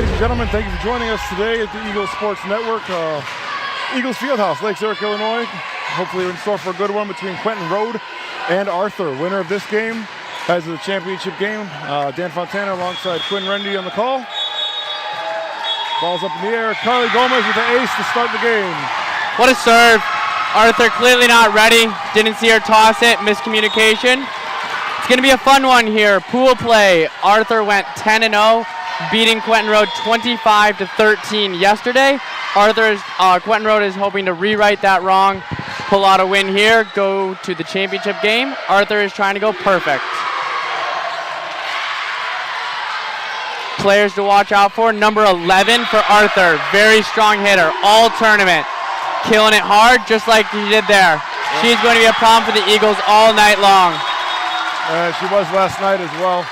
Ladies and gentlemen, thank you for joining us today at the Eagles Sports Network, Eagles Fieldhouse, Lake Zurich, Illinois. Hopefully we're in store for a good one between Quentin Road and Arthur. Winner of this game has the championship game. Dan Fontana alongside Quinn Rendy on the call. Ball's up in the air. Carly Gomez with the ace to start the game. What a serve. Arthur clearly not ready. Didn't see her toss it. Miscommunication. It's going to be a fun one here. Pool play. Arthur went 10-0, beating Quentin Road 25-13 yesterday. Quentin Road is hoping to rewrite that wrong, pull out a win here, go to the championship game. Arthur is trying to go perfect. Players to watch out for. Number 11 for Arthur. Very strong hitter. All tournament. Killing it hard, just like he did there. She's going to be a problem for the Eagles all night long. She was last night as well.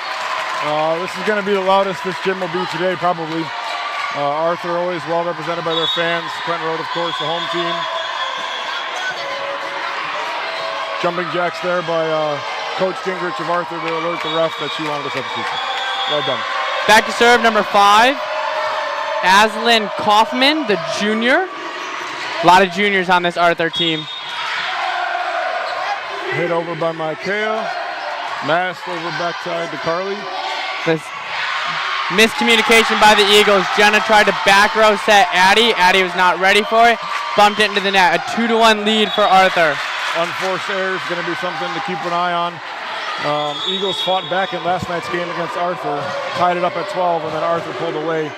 This is going to be the loudest this gym will be today, probably. Arthur always well represented by their fans. Quentin Road, of course, the home team. Jumping jacks there by Coach Gingrich of Arthur to alert the ref that she wanted a substitution. Well done. Back to serve, number 5. Aslan Kaufman, the junior. A lot of juniors on this Arthur team. Hit over by Micaiah. Masked over backside to Carly. This miscommunication by the Eagles. Jenna tried to back row set Addie. Addie was not ready for it. Bumped it into the net. A 2-1 lead for Arthur. Unforced error is going to be something to keep an eye on. Eagles fought back in last night's game against Arthur. Tied it up at 12, and then Arthur pulled away.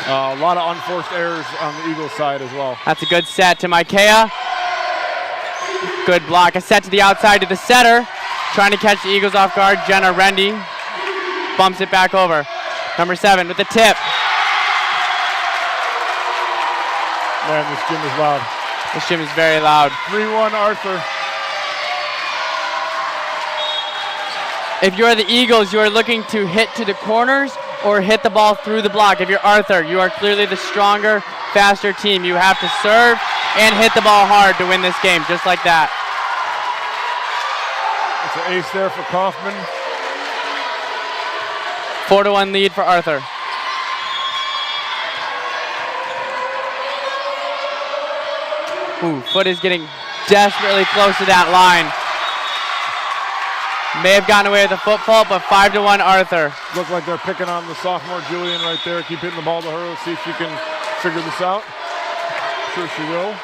A lot of unforced errors on the Eagles side as well. That's a good set to Micaiah. Good block. A set to the outside to the setter. Trying to catch the Eagles off guard. Jenna Rendy bumps it back over. Number 7 with the tip. Man, this gym is loud. This gym is very loud. 3-1 Arthur. If you're the Eagles, you are looking to hit to the corners or hit the ball through the block. If you're Arthur, you are clearly the stronger, faster team. You have to serve and hit the ball hard to win this game, just like that. It's an ace there for Kaufman. 4-1 lead for Arthur. Ooh, foot is getting desperately close to that line. May have gotten away with a foot fault, but 5-1 Arthur. Look like they're picking on the sophomore Julian right there. Keep hitting the ball to her. Let's see if she can figure this out. Sure she will.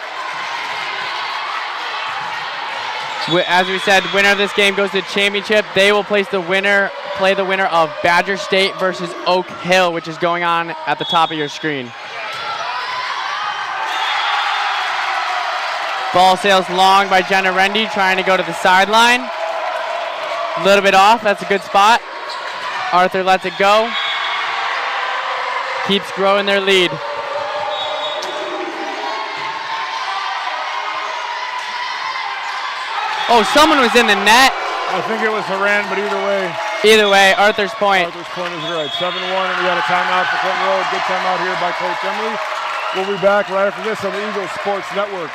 As we said, winner of this game goes to the championship. They will play the winner of Badger State versus Oak Hill, which is going on at the top of your screen. Ball sails long by Jenna Rendy, trying to go to the sideline. A little bit off, that's a good spot. Arthur lets it go. Keeps growing their lead. Oh, someone was in the net. I think it was Haran, but either way. Either way, Arthur's point. Arthur's point is right. 7-1, and we got a timeout for Quentin Road. Good timeout here by Coach Emily. We'll be back right after this on the Eagles Sports Network.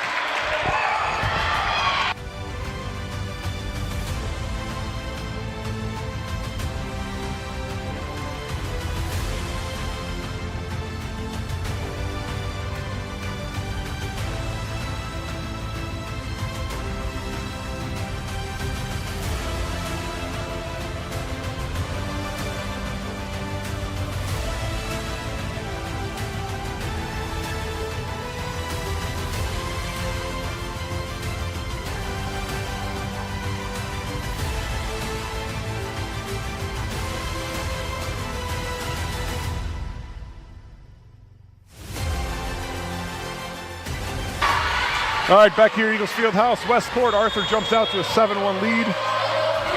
All right, back here, Eagles Fieldhouse, West Court. Arthur jumps out to a 7-1 lead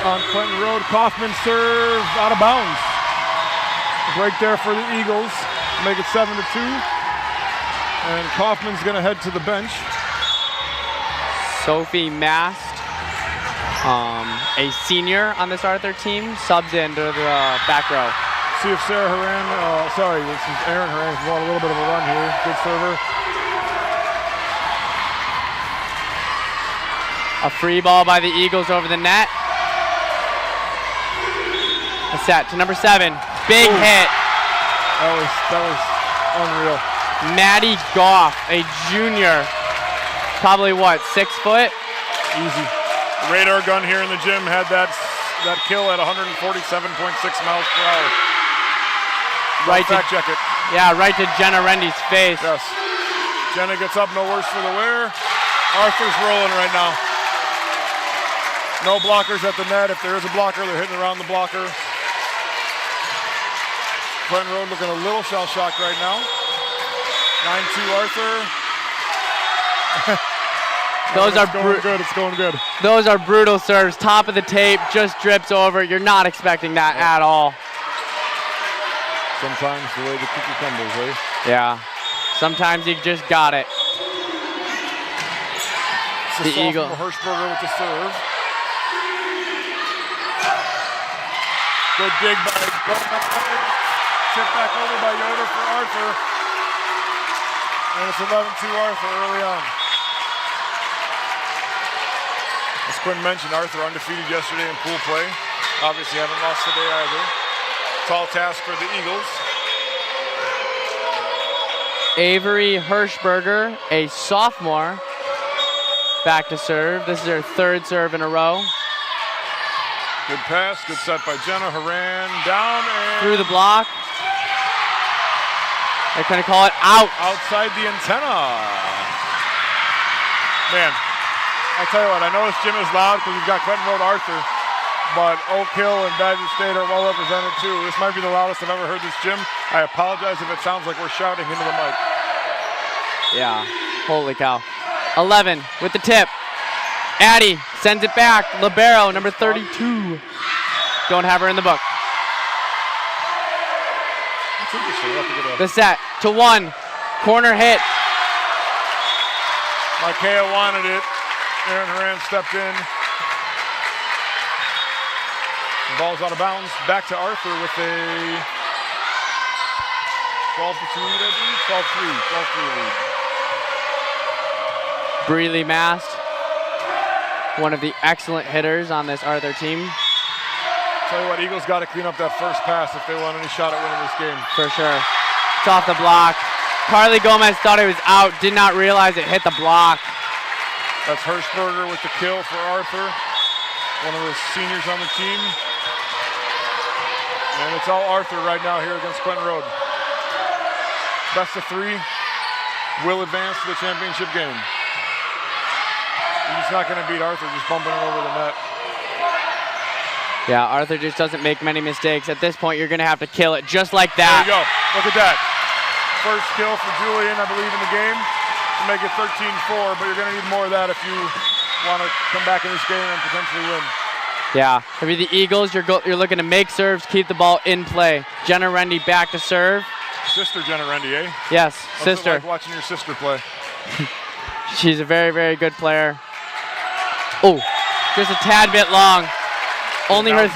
on Quentin Road. Kaufman serve out of bounds. Break there for the Eagles, make it 7-2. And Kaufman's gonna head to the bench. Sophie Mast, a senior on this Arthur team, subs into the back row. See if Sarah Haran, this is Aaron Haran, who's on a little bit of a run here. Good server. A free ball by the Eagles over the net. A set to number 7. Big hit. That was Unreal. Maddie Goff, a junior. Probably what, 6 foot? Easy. Radar gun here in the gym had that kill at 147.6 miles per hour. Right to, fact check it. Yeah, right to Jenna Rendy's face. Yes. Jenna gets up, no worse for the wear. Arthur's rolling right now. No blockers at the net. If there is a blocker, they're hitting around the blocker. Quentin Road looking a little shell-shocked right now. 9-2 Arthur. It's going good. Those are brutal serves. Top of the tape, just drips over. You're not expecting that at all. Sometimes the way the cookie crumbles, eh? Yeah. Sometimes you just got it. The Eagle. Hirschberger with the serve. Good dig by Gomez. Tip back over by Yoder for Arthur. And it's 11-2 Arthur early on. As Quinn mentioned, Arthur undefeated yesterday in pool play. Obviously haven't lost today either. Tall task for the Eagles. Avery Hirschberger, a sophomore, back to serve. This is her 3rd serve in a row. Good pass, good set by Jenna. Haran down and through the block. They're going to call it out. Outside the antenna. Man, I'll tell you what, I know this gym is loud because we've got Quentin Road Arthur, but Oak Hill and Badger State are well represented too. This might be the loudest I've ever heard this gym. I apologize if it sounds like we're shouting into the mic. Yeah, holy cow. 11 with the tip. Addie sends it back. Libero, number 32. Don't have her in the book. That's interesting. We'll have to get the set to 1. Corner hit. Markea wanted it. Aaron Haran stepped in. The ball's out of bounds. Back to Arthur with a 12-2 lead, I believe. 12-3 lead. Breeley Mast, one of the excellent hitters on this Arthur team. Tell you what, Eagles got to clean up that first pass if they want any shot at winning this game. For sure. It's off the block. Carly Gomez thought it was out, did not realize it hit the block. That's Hirschberger with the kill for Arthur, one of the seniors on the team. And it's all Arthur right now here against Quentin Road. Best of 3 will advance to the championship game. He's not going to beat Arthur just bumping it over the net. Yeah, Arthur just doesn't make many mistakes. At this point, you're going to have to kill it just like that. There you go. Look at that. First kill for Julian, I believe, in the game to make it 13-4, but you're going to need more of that if you want to come back in this game and potentially win. Yeah, if you're the Eagles, you're looking to make serves, keep the ball in play. Jenna Rendy back to serve. Sister Jenna Rendy, eh? Yes, What's sister. it like watching your sister play? She's a very, very good player. Oh, just a tad bit long. Only her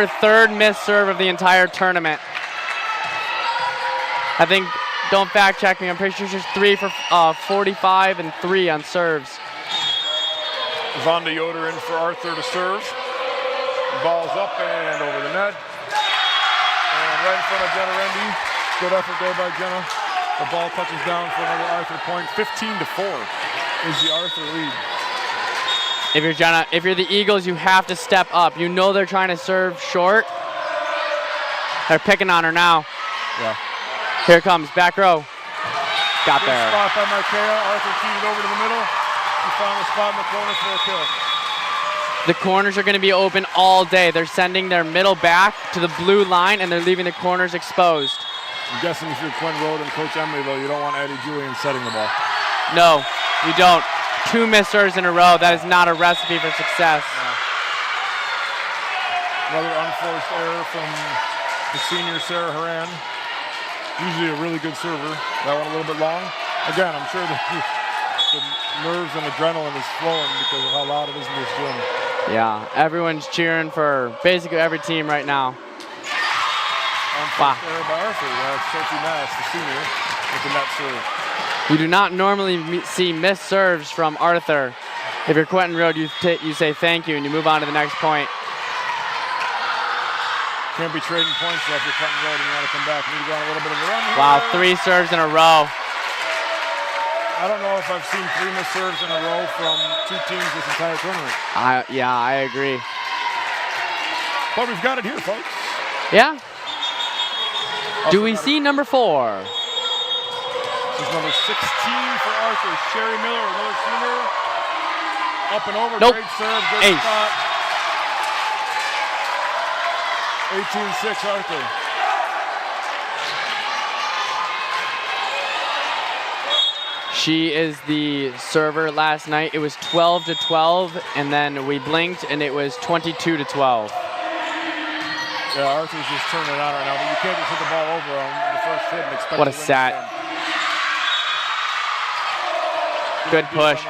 third missed serve of the entire tournament. I think, don't fact check me, I'm pretty sure she's 3 for 45 and 3 on serves. Vonda Yoder in for Arthur to serve. Ball's up and over the net. And right in front of Jenna Rendy. Good effort there by Jenna. The ball touches down for another Arthur point. 15-4 is the Arthur lead. If you're Jenna, if you're the Eagles, you have to step up. You know they're trying to serve short. They're picking on her now. Yeah. Here it comes, back row. Got Good there. spot by Markea. Arthur feeded over to the middle. He found the spot in the corner for a kill. The corners are going to be open all day. They're sending their middle back to the blue line, and they're leaving the corners exposed. I'm guessing if you're Quentin Road and Coach Emily, though, you don't want Eddie Julian setting the ball. No, you don't. 2 missed serves in a row. That is not a recipe for success. Another unforced error from the senior Sarah Haran. Usually a really good server. That one a little bit long. Again, I'm sure the nerves and adrenaline is flowing because of how loud it is in this gym. Yeah, everyone's cheering for basically every team right now. Unforced error by Arthur. That's Sophie Mass, the senior, with the net serve. You do not normally see missed serves from Arthur. If you're Quentin Road, you say thank you and you move on to the next point. Can't be trading points though if you're Quentin Road and you want to come back. You need to go on a little bit of a run here. Wow, 3 serves in a row. I don't know if I've seen 3 missed serves in a row from 2 teams this entire tournament. Yeah, I agree. But we've got it here, folks. Yeah. Do we see number 4? This is number 16 for Arthur. Sherry Miller, another senior. Up and over, Nope. great serve, good Ace. spot. 18-6 Arthur. She is the server last night. It was 12-12, and then we blinked, and it was 22-12. Yeah, Arthur's just turning it on right now, but you can't just hit the ball over on the first hit and expect What a to win set. this game. Good push.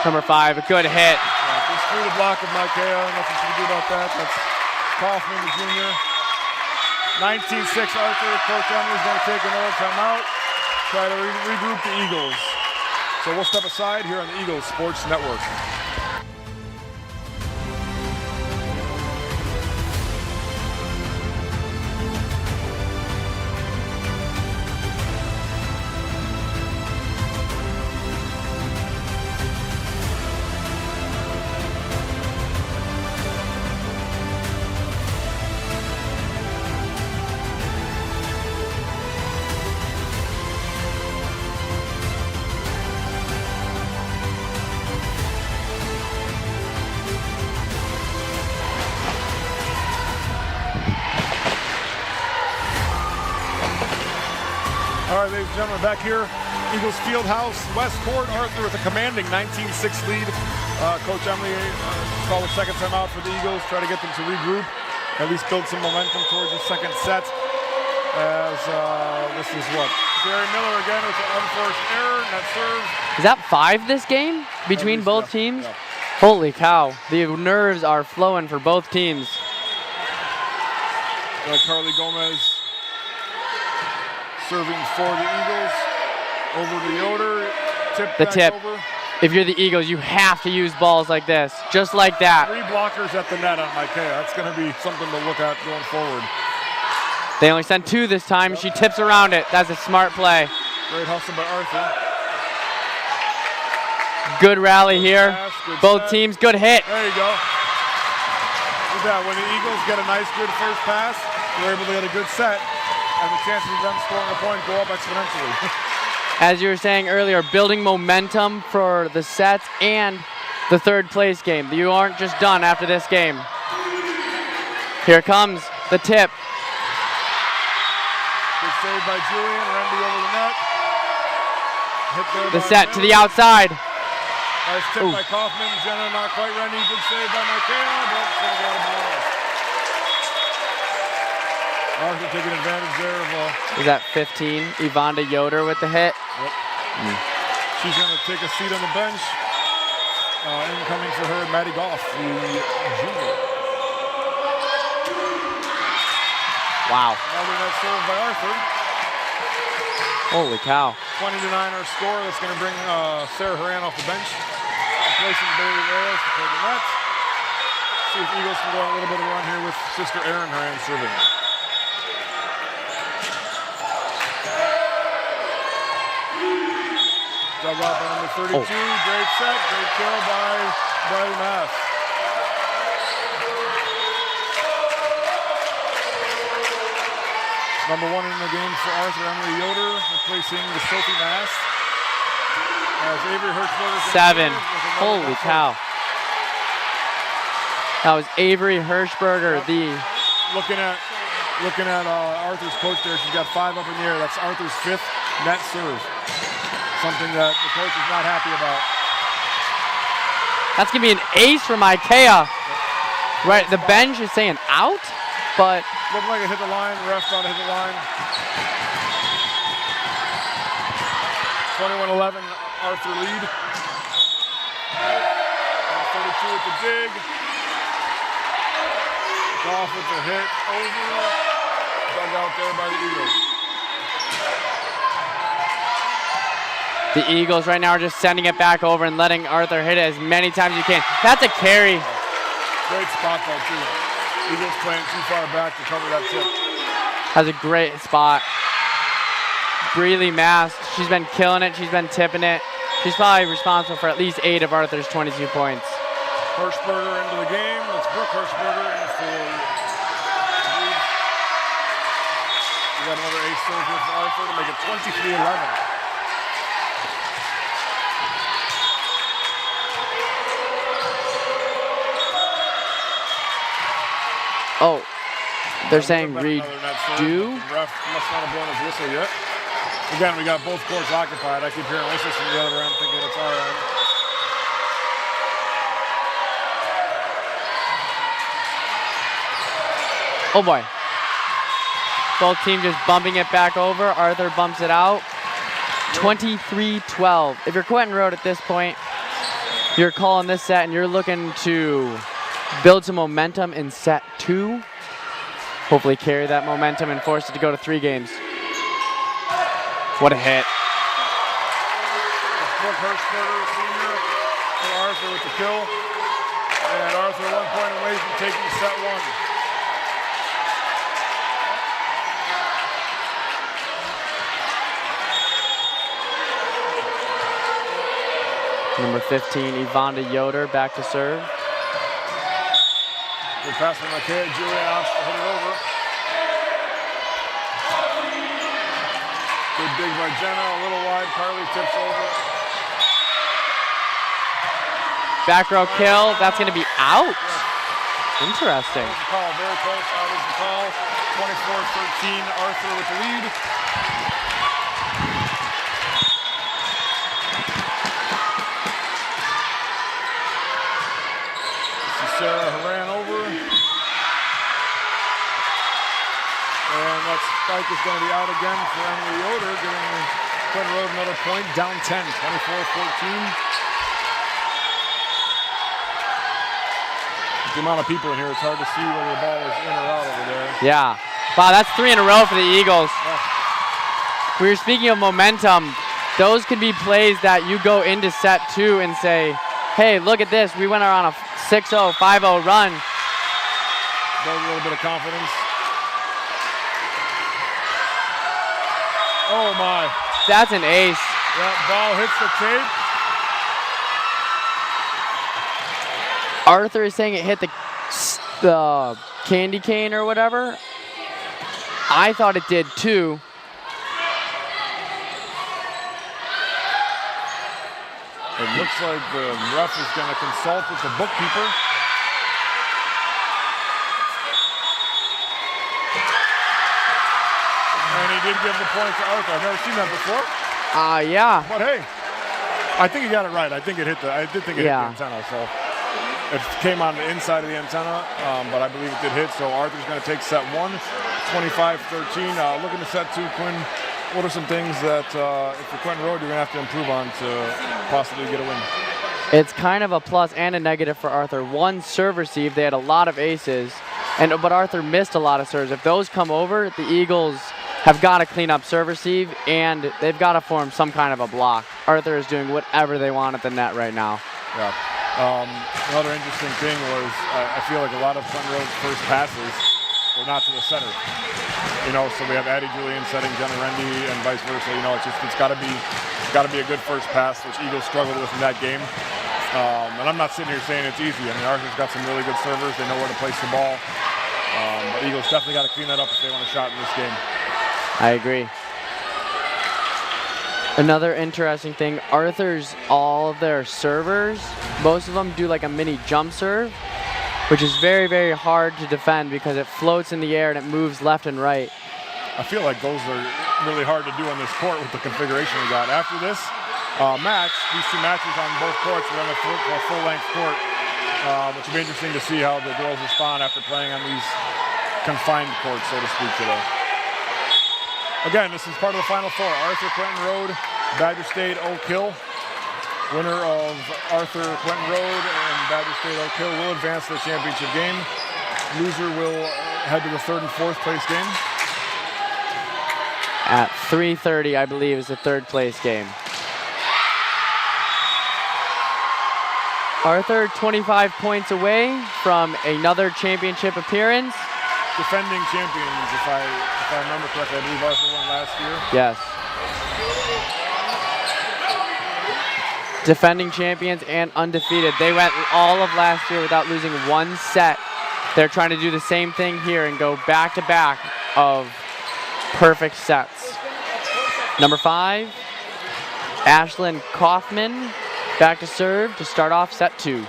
Number 5, a good hit. Just through the block of Mikea. Nothing she can do about that. That's Kaufman, the junior. 19-6 Arthur. Coach Emily's going to take another timeout. Try to regroup the Eagles. So we'll step aside here on the Eagles Sports Network. All right, ladies and gentlemen, back here, Eagles Fieldhouse, West Court. Arthur with a commanding 19-6 lead. Coach Emily called a second timeout for the Eagles, try to get them to regroup, at least build some momentum towards the second set. As this is what? Sherry Miller again with an unforced error, net serve. Is that 5 this game between least, both yeah, teams? yeah. Holy cow. The nerves are flowing for both teams. Carly Gomez serving for the Eagles. Over to Yoder. The back tip. Over. If you're the Eagles, you have to use balls like this, just like that. 3 blockers at the net on Mikea. That's going to be something to look at going forward. They only sent 2 this time. She tips around it. That's a smart play. Great hustle by Arthur. Good rally here. Pass, good Both set. teams, good hit. There you go. Look at that. When the Eagles get a nice, good first pass, they're able to get a good set, and the chances of them scoring a point go up exponentially. As you were saying earlier, building momentum for the sets and the third place game. You aren't just done after this game. Here comes the tip. Good save by Julian. Rendy over the net. Hit there The by set to Rendy. the outside. Nice tip by Kaufman. Jenna not quite Rendy. Good save by Mikea, but it's going to go out of bounds. Arthur taking advantage there of Is that 15? Yvonne Yoder with the hit. she's going to take a seat on the bench. Incoming for her, Maddie Goff, the junior. Wow. Another net serve by Arthur. Holy cow. 20-9 our score. That's going to bring Sarah Horan off the bench. Replacing Bailey Reyes to play the net. See if Eagles can go on a little bit of a run here with sister Erin Horan serving. Dug out by number 32. Great set. Great kill by Briley Mass. Number 1 in the game for Arthur, Emily Yoder, replacing the Sophie Mass. As Avery Hirschberger. 7. Holy cow. That was Avery Hirschberger, the Looking at Arthur's coach there, she's got 5 up in the air. That's Arthur's 5th net serve. Something that the coach is not happy about. That's gonna be an ace for Mikea. Right, the bench is saying out, but Looked like it hit the line. The ref thought it hit the line. 21-11, Arthur lead. 32 at the dig. Goff with the hit over. Dug out there by the Eagles. the Eagles right now are just sending it back over and letting Arthur hit it as many times as you can. That's a carry. Great spot though too. Eagles playing too far back to cover that tip. Has a great spot. Breely Mast, she's been killing it. She's been tipping it. She's probably responsible for at least 8 of Arthur's 22 points. Hirschberger into the game. Let's Brooke Hirschberger in for. We got another ace serve here for Arthur to make it 23-11. Oh, they're saying Redo. redo. Ref must not have blown his whistle yet. Again, we got both courts occupied. I keep hearing whistles from the other end, thinking it's our end. Oh boy. Both teams just bumping it back over. Arthur bumps it out. 23-12. If you're Quentin Road at this point, you're calling this set and you're looking to build some momentum in set 2. Hopefully carry that momentum and force it to go to 3 games. What a hit. Brooke Hirschberger, senior, for Arthur with the kill. And Arthur 1 point away from taking set 1. Number 15, Yvonne Yoder, back to serve. Good pass from Makaya. Julian opts to hit it over. Good dig by Jenna, a little wide. Carly tips over. Back row kill, that's gonna be out. Interesting. That was the call, very close, out is the call. 24-13, Arthur with the lead. This is Sarah Haran over. And that spike is going to be out again for Emily Yoder, giving Quentin Road another point, down 10, 24-14. The amount of people in here, it's hard to see whether the ball is in or out over there. Yeah. Wow, that's 3 in a row for the Eagles. Yeah. We were speaking of momentum. Those could be plays that you go into set 2 and say, hey, look at this. We went on a 6-0, 5-0 run. Build a little bit of confidence. Oh my. That's an ace. That ball hits the tape. Arthur is saying it hit the candy cane or whatever. I thought it did too. It looks like the ref is going to consult with the bookkeeper. And he did give the point to Arthur. I've never seen that before. Yeah. But hey, I think he got it right. I think it hit I did think it hit the antenna. So it came on the inside of the antenna, but I believe it did hit. So Arthur's going to take set 1, 25-13. Looking to set 2, Quinn. What are some things that, if you're Quentin Road, you're going to have to improve on to possibly get a win? It's kind of a plus and a negative for Arthur. 1, serve receive. They had a lot of aces, but Arthur missed a lot of serves. If those come over, the Eagles have got to clean up serve receive, and they've got to form some kind of a block. Arthur is doing whatever they want at the net right now. Yeah. Another interesting thing was I feel like a lot of Quentin Road's first passes were not to the center. You know, so we have Addie Julian setting Jenna Rendy and vice versa. You know, it's got to be a good first pass, which Eagles struggled with in that game. And I'm not sitting here saying it's easy. I mean, Arthur's got some really good servers. They know where to place the ball. But Eagles definitely got to clean that up if they want a shot in this game. I agree. Another interesting thing, Arthur's, all of their servers, most of them do like a mini jump serve, which is very, very hard to defend because it floats in the air and it moves left and right. I feel like those are really hard to do on this court with the configuration we got. After this match, these 2 matches on both courts are on a full-length court, which will be interesting to see how the girls respond after playing on these confined courts, so to speak, today. Again, this is part of the Final Four. Arthur, Quentin Road, Badger State, Oak Hill. Winner of Arthur, Quentin Road, and Badger State, Oak Hill will advance to the championship game. Loser will head to the 3rd and 4th place game. At 3:30, I believe, is the 3rd place game. Arthur 25 points away from another championship appearance. Defending champions, if I remember correctly. I believe Arthur won last year. Yes. Defending champions and undefeated. They went all of last year without losing one set. They're trying to do the same thing here and go back-to-back of perfect sets. Number 5, Ashlyn Kaufman, back to serve to start off set 2.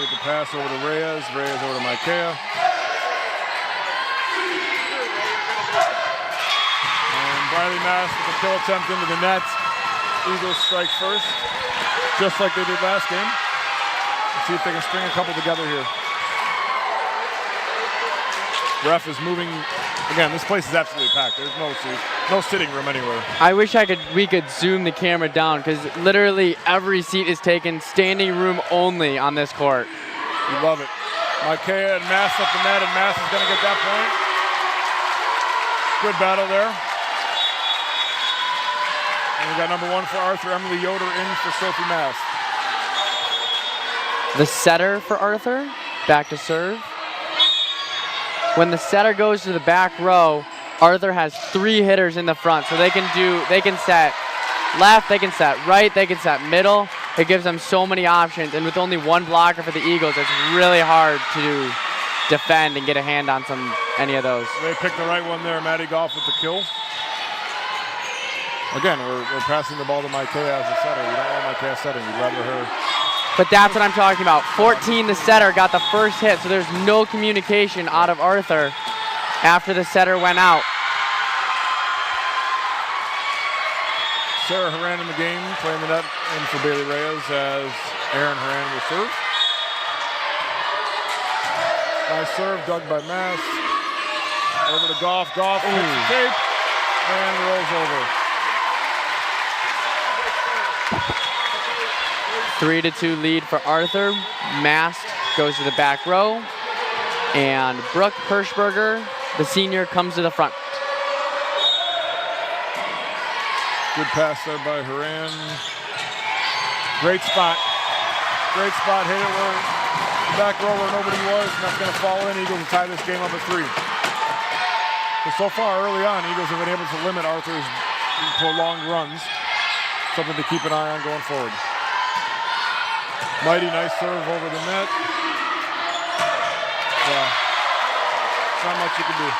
The pass over to Reyes over to Micaiah. And Briley Mass with a kill attempt into the net. Eagles strike first, just like they did last game. Let's see if they can string a couple together here. Ref is moving. Again, this place is absolutely packed. There's no sitting room anywhere. I wish we could zoom the camera down because literally every seat is taken standing room only on this court. You love it. Micaiah and Mass up the net, and Mass is going to get that point. Good battle there. And we got number 1 for Arthur, Emily Yoder in for Sophie Mass. The setter for Arthur, back to serve. When the setter goes to the back row, Arthur has 3 hitters in the front, so they can set left, they can set right, they can set middle. It gives them so many options, and with only 1 blocker for the Eagles, it's really hard to defend and get a hand on any of those. They picked the right one there, Maddie Goff with the kill. Again, we're passing the ball to Micaiah as a setter. We don't want Micaiah setting, we'd rather her. But that's what I'm talking about. 14, the setter, got the first hit, so there's no communication out of Arthur after the setter went out. Sarah Horan in the game, playing the net in for Bailey Reyes as Aaron Horan will serve. Nice serve, dug by Mass. Over to Goff. Goff hits the tape and rolls over. 3-2 lead for Arthur. Mast goes to the back row. And Brooke Hirschberger, the senior, comes to the front. Good pass there by Horan. Great spot. Great spot. Hit it where the back row where nobody was, and that's going to fall in. Eagles will tie this game up at 3. So far, early on, Eagles have been able to limit Arthur's prolonged runs. Something to keep an eye on going forward. Mighty nice serve over the net. Yeah. Not much you can do.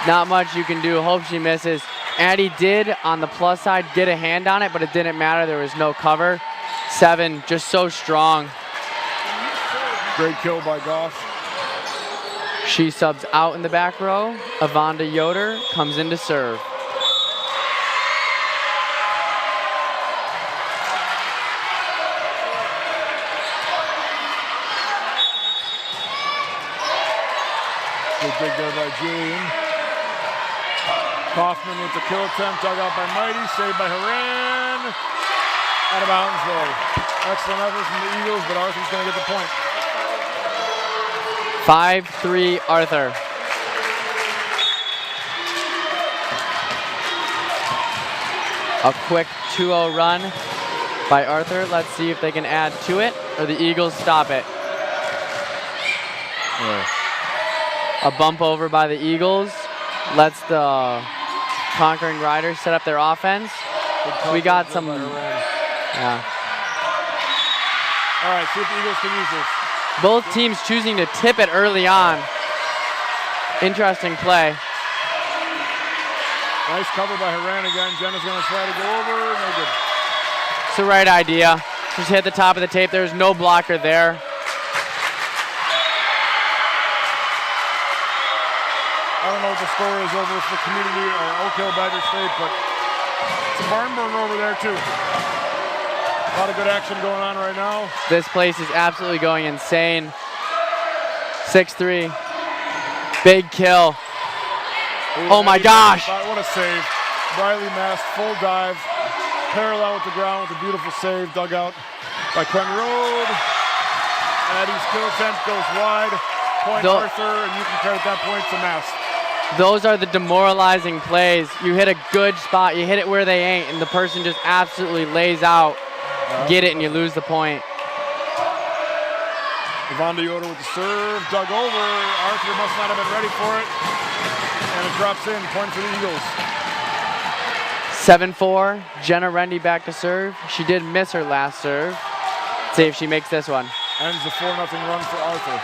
Not much you can do. Hope she misses. Addie did, on the plus side, get a hand on it, but it didn't matter. There was no cover. 7, just so strong. Great kill by Goff. She subs out in the back row. Avonda Yoder comes in to serve. Good dig there by Julian. Kaufman with the kill attempt, dug out by Mighty, saved by Horan. Out of bounds though. Excellent effort from the Eagles, but Arthur's going to get the point. 5-3 Arthur. A quick 2-0 run by Arthur. Let's see if they can add to it, or the Eagles stop it. Yeah. A bump over by the Eagles lets the Conquering Riders set up their offense. We got some. Yeah. All right, see if the Eagles can use this. Both teams choosing to tip it early on. Interesting play. Nice cover by Horan again. Jenna's going to try to go over. No good. It's the right idea. Just hit the top of the tape. There's no blocker there. I don't know what the score is over for Community or Oak Hill Badger State, but it's a barn burner over there too. A lot of good action going on right now. This place is absolutely going insane. 6-3. Big kill. Oh my gosh. What a save. Briley Mast, full dive, parallel with the ground with a beautiful save, dug out by Quentin Road. Addie's kill attempt goes wide. point Arthur, and you can credit that point to Mast. Those are the demoralizing plays. You hit a good spot, you hit it where they ain't, and the person just absolutely lays out, get it, and you lose the point. Yvonne Yoder with the serve, dug over. Arthur must not have been ready for it. And it drops in, point for the Eagles. 7-4, Jenna Rendy back to serve. She did miss her last serve. Let's see if she makes this one. Ends the 4-0 run for Arthur.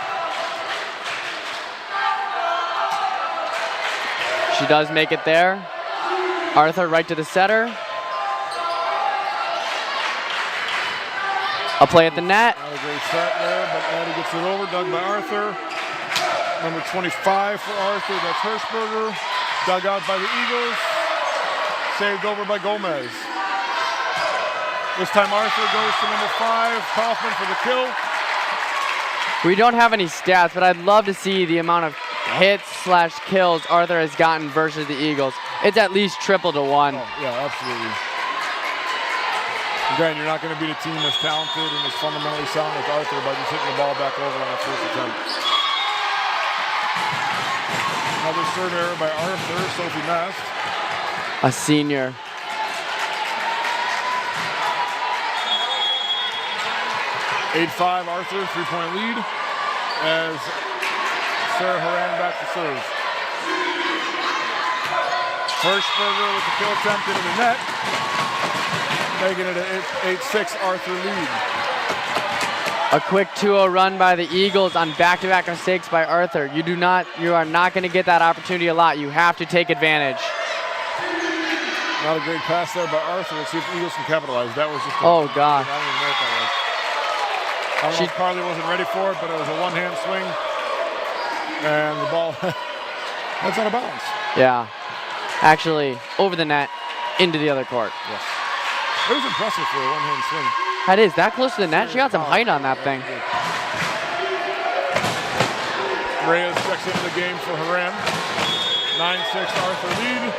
She does make it there. Arthur right to the setter. A play at the net. Not a great set there, but Addie gets it over, dug by Arthur. Number 25 for Arthur, that's Hirschberger. Dug out by the Eagles. Saved over by Gomez. This time Arthur goes to number 5, Kaufman for the kill. We don't have any stats, but I'd love to see the amount of hits/kills Arthur has gotten versus the Eagles. It's at least triple to 1. Oh, yeah, absolutely. Again, you're not going to beat a team as talented and as fundamentally sound as Arthur by just hitting the ball back over on the first attempt. Another serve error by Arthur, Sophie Mast. A senior. (8-5) Arthur, 3-point lead as Sarah Haran back to serve. Hirschberger with the kill attempt into the net, making it an 8-6 Arthur lead. A quick 2-0 run by the Eagles on back-to-back mistakes by Arthur. You are not going to get that opportunity a lot. You have to take advantage. Not a great pass there by Arthur. Let's see if the Eagles can capitalize. That was just oh God. I don't even know what that was. I don't know if Carly wasn't ready for it, but it was a one-hand swing. And the ball, that's out of bounds. Yeah. Actually, over the net, into the other court. Yes. It was impressive for a one-hand swing. That is, that close to the net? She got some height on that thing. Reyes checks into the game for Haran. 9-6 Arthur lead.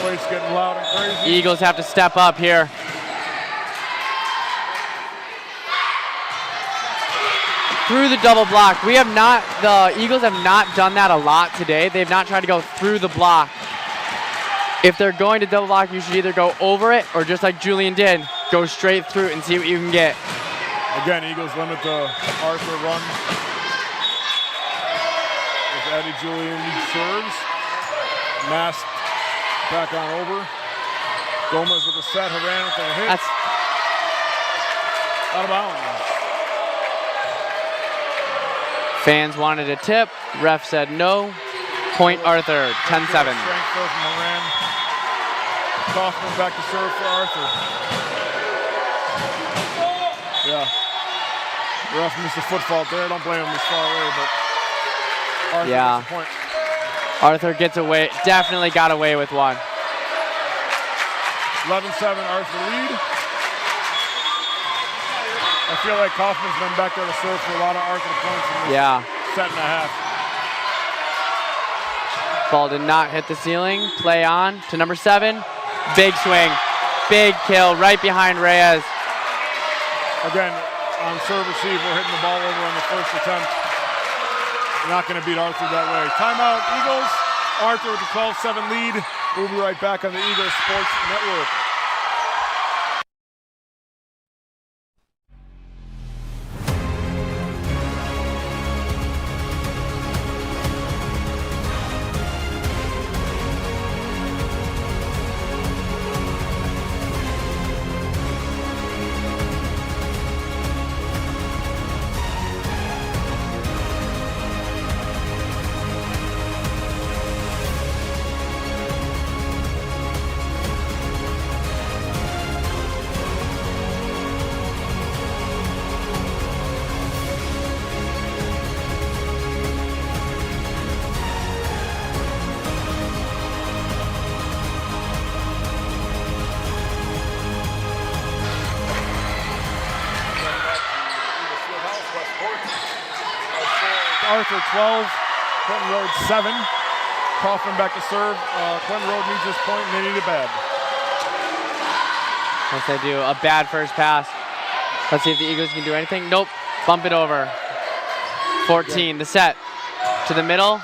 Place getting loud and crazy. Eagles have to step up here. Through the double block. The Eagles have not done that a lot today. They've not tried to go through the block. If they're going to double block, you should either go over it or just like Julian did, go straight through it and see what you can get. Again, Eagles limit the Arthur run. As Addie Julian serves. Mast back on over. Gomez with the set. Haran with the hit. That's out of bounds. Fans wanted a tip. Ref said no. Point Arthur, 10-7. Strength throw from Haran. Kaufman back to serve for Arthur. Yeah. Ref missed a foot fault there. Don't blame him. He's far away, but Arthur gets the point. Arthur gets away. Definitely got away with one. 11-7 Arthur lead. I feel like Kaufman's been back there to serve for a lot of Arthur points in this set and a half. Ball did not hit the ceiling. Play on to number 7. Big swing. Big kill right behind Reyes. Again, on serve receive, we're hitting the ball over on the first attempt. Not going to beat Arthur that way. Timeout, Eagles. Arthur with the 12-7 lead. We'll be right back on the Eagles Sports Network. Arthur 12, Quentin Road 7. Kaufman back to serve. Quentin Road needs this point and they need it bad. Yes, they do. A bad first pass. Let's see if the Eagles can do anything. Nope. Bump it over. 14, the set to the middle.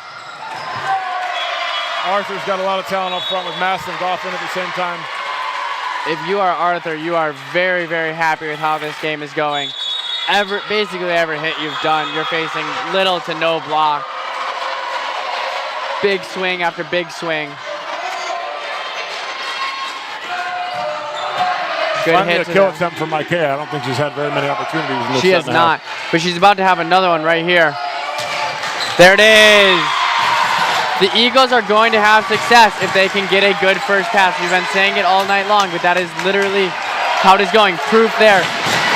Arthur's got a lot of talent up front with Mass and Goffin at the same time. If you are Arthur, you are very, very happy with how this game is going. Basically every hit you've done, you're facing little to no block. Big swing after big swing. Good Finally hit a to kill them. attempt from Micaiah. I don't think she's had very many opportunities in this She set has and a not, half. but she's about to have another one right here. There it is. The Eagles are going to have success if they can get a good first pass. We've been saying it all night long, but that is literally how it is going. Proof there.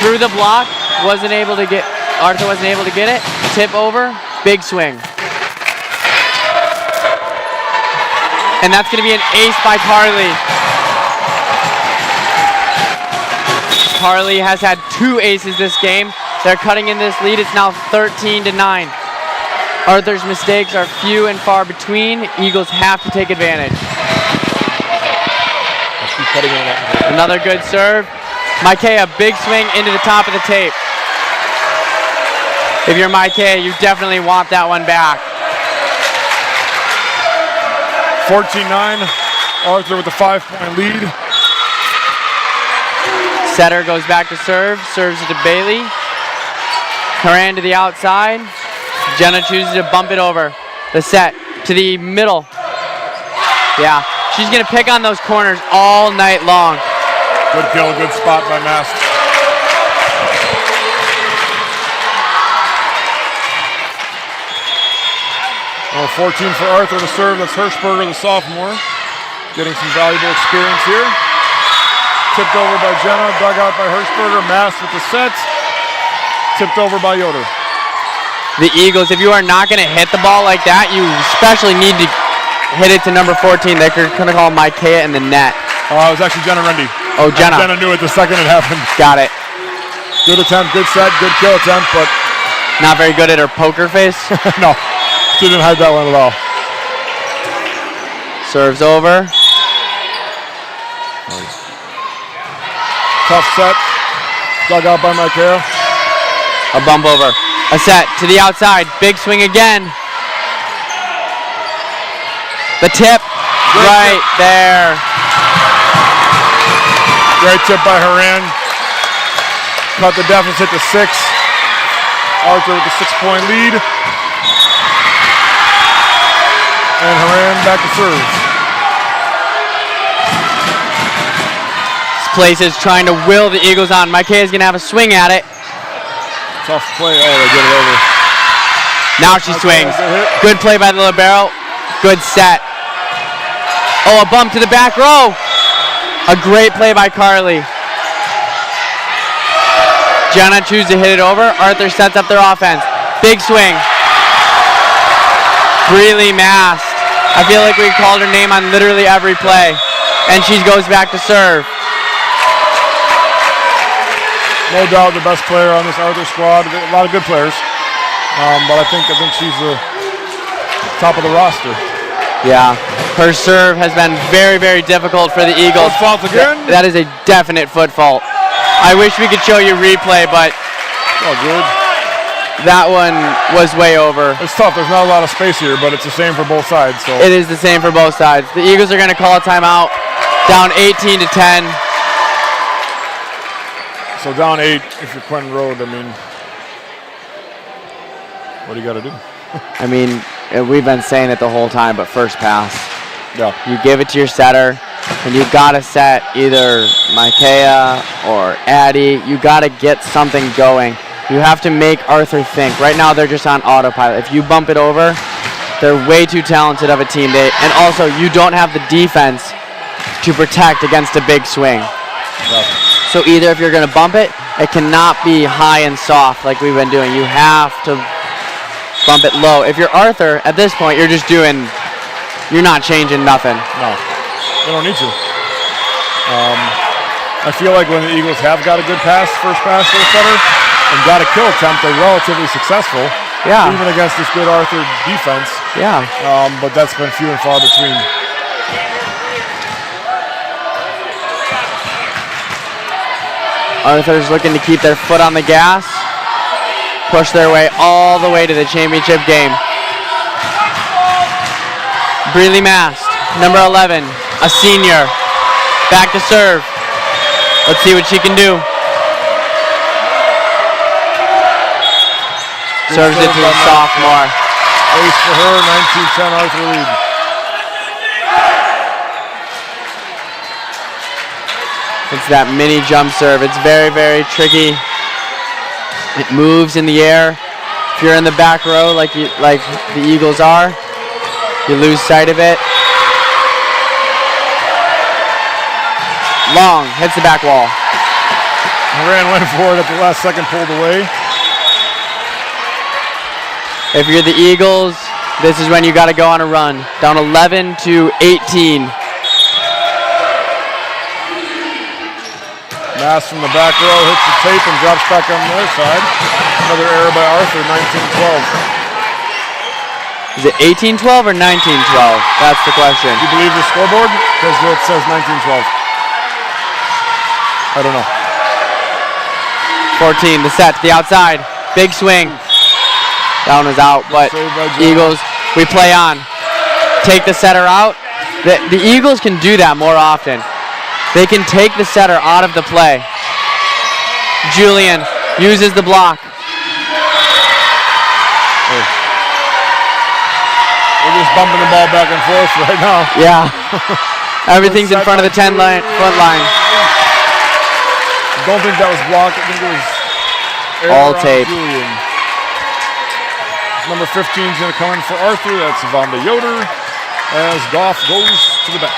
Through the block, Arthur wasn't able to get it. Tip over, big swing. And that's going to be an ace by Carly. Carly has had 2 aces this game. They're cutting in this lead. It's now 13-9. Arthur's mistakes are few and far between. Eagles have to take advantage. Another good serve. Micaiah, big swing into the top of the tape. If you're Micaiah, you definitely want that one back. 14-9. Arthur with a 5-point lead. Setter goes back to serve. Serves it to Bailey. Horan to the outside. Jenna chooses to bump it over. The set to the middle. Yeah, she's going to pick on those corners all night long. Good kill, good spot by Mast. Oh, 14 for Arthur to serve. That's Hirschberger, the sophomore. Getting some valuable experience here. Tipped over by Jenna, dug out by Hirschberger. Mast with the set. Tipped over by Yoder. The Eagles, if you are not going to hit the ball like that, you especially need to hit it to number 14. They're going to call Micaiah in the net. It was actually Jenna Rendy. Oh, Jenna. Jenna knew it the second it happened. Got it. Good attempt, good set, good kill attempt, but not very good at her poker face. no, she didn't hide that one at all. Serves over. Tough set. Dug out by Micaiah. A bump over. A set to the outside. Big swing again. The tip. Great right tip. there. Great tip by Horan. Cut the deficit to 6. Arthur with a 6-point lead. And Horan back to serve. This place is trying to will the Eagles on. Micaiah's going to have a swing at it. Tough play. Oh, they get it over. Now she swings. Good play by the libero. Good set. Oh, a bump to the back row. A great play by Carly. Jenna chooses to hit it over. Arthur sets up their offense. Big swing. Really masked. I feel like we called her name on literally every play. And she goes back to serve. No doubt the best player on this Arthur squad. A lot of good players. But I think she's the top of the roster. Yeah. Her serve has been very, very difficult for the Eagles. Foot fault again? That is a definite foot fault. I wish we could show you replay, but Oh, good. that one was way over. It's tough. There's not a lot of space here, but it's the same for both sides. So It is the same for both sides. The Eagles are going to call a timeout. Down 18-10. So down 8 if you're Quentin Road. I mean, what do you got to do? I mean, we've been saying it the whole time, but first pass. Yeah. You give it to your setter, and you got to set either Micaiah or Addie. You got to get something going. You have to make Arthur think. Right now, they're just on autopilot. If you bump it over, they're way too talented of a team. And also, you don't have the defense to protect against a big swing. Yeah. So either if you're going to bump it, it cannot be high and soft like we've been doing. You have to bump it low. If you're Arthur, at this point, you're not changing nothing. No, they don't need to. I feel like when the Eagles have got a good first pass to the setter, and got a kill attempt, they're relatively successful. Yeah. Even against this good Arthur defense. Yeah. But that's been few and far between. Arthur's looking to keep their foot on the gas. push their way all the way to the championship game. Breely Mast, number 11, a senior, back to serve. Let's see what she can do. Serves it to a sophomore. Ace for her, 19-10 Arthur lead. It's that mini jump serve. It's very, very tricky. It moves in the air. If you're in the back row like the Eagles are, you lose sight of it. Long, hits the back wall. Moran went for it at the last second, pulled away. If you're the Eagles, this is when you got to go on a run. Down 11-18. Mass from the back row hits the tape and drops back on the other side. Another error by Arthur, 19-12. Is it 18-12 or 19-12? That's the question. Do you believe the scoreboard? Because it says 19-12. I don't know. 14, the set to the outside. Big swing. That one was out, but Eagles, we play on. Take the setter out. The Eagles can do that more often. They can take the setter out of the play. Julian uses the block. We're just bumping the ball back and forth right now. Yeah. Everything's in front of the 10 line, front line. Don't think that was blocked. I think it was all tape. Julian. Number 15 is going to come in for Arthur. That's Vonda Yoder as Goff goes to the bench.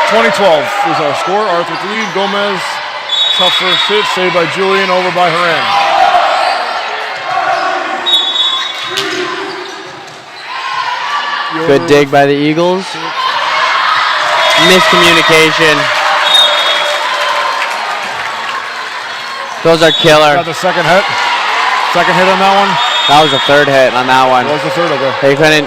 20-12 is our score. Arthur with the lead. Gomez, tough first hit, saved by Julian, over by Haran. Good dig by the Eagles. Miscommunication. Those are killer. Got the second hit. Second hit on that one. That was the third hit on that one. That was the third, okay. They couldn't.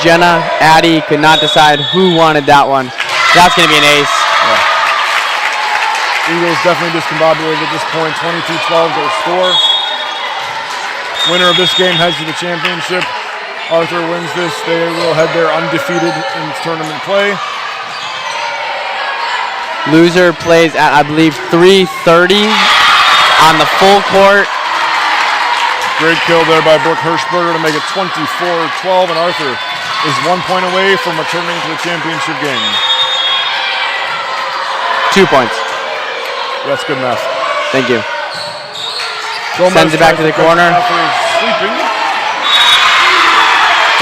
Jenna, Addie could not decide who wanted that one. That's going to be an ace. Yeah. Eagles definitely discombobulated at this point. 22-12 their score. Winner of this game heads to the championship. Arthur wins this. They will head there undefeated in tournament play. Loser plays at, I believe, 3:30 on the full court. Great kill there by Brooke Hirschberger to make it 24-12, and Arthur is 1 point away from returning to the championship game. 2 points. That's good enough. Thank you. Gomez sends it back to the corner. Sleeping.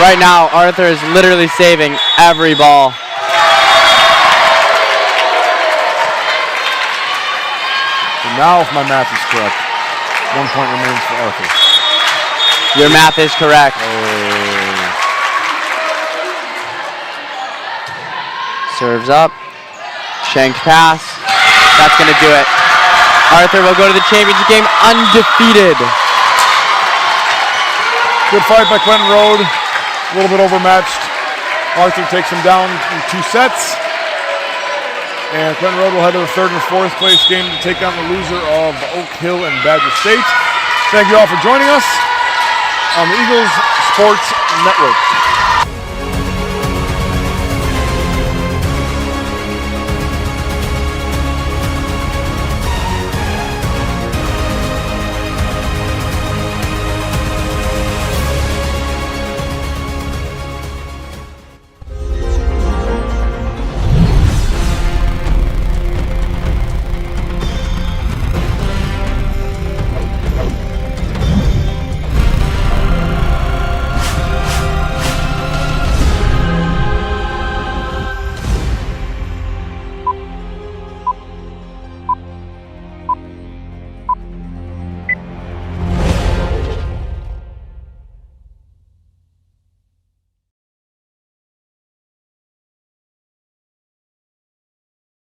Right now, Arthur is literally saving every ball. And now, if my math is correct, 1 point remains for Arthur. Your math is correct. Serves up. Shanked pass. That's going to do it. Arthur will go to the championship game undefeated. Good fight by Quentin Road. A little bit overmatched. Arthur takes him down in 2 sets. And Quentin Road will head to the 3rd and 4th place game to take on the loser of Oak Hill and Badger State. Thank you all for joining us on the Eagles Sports Network.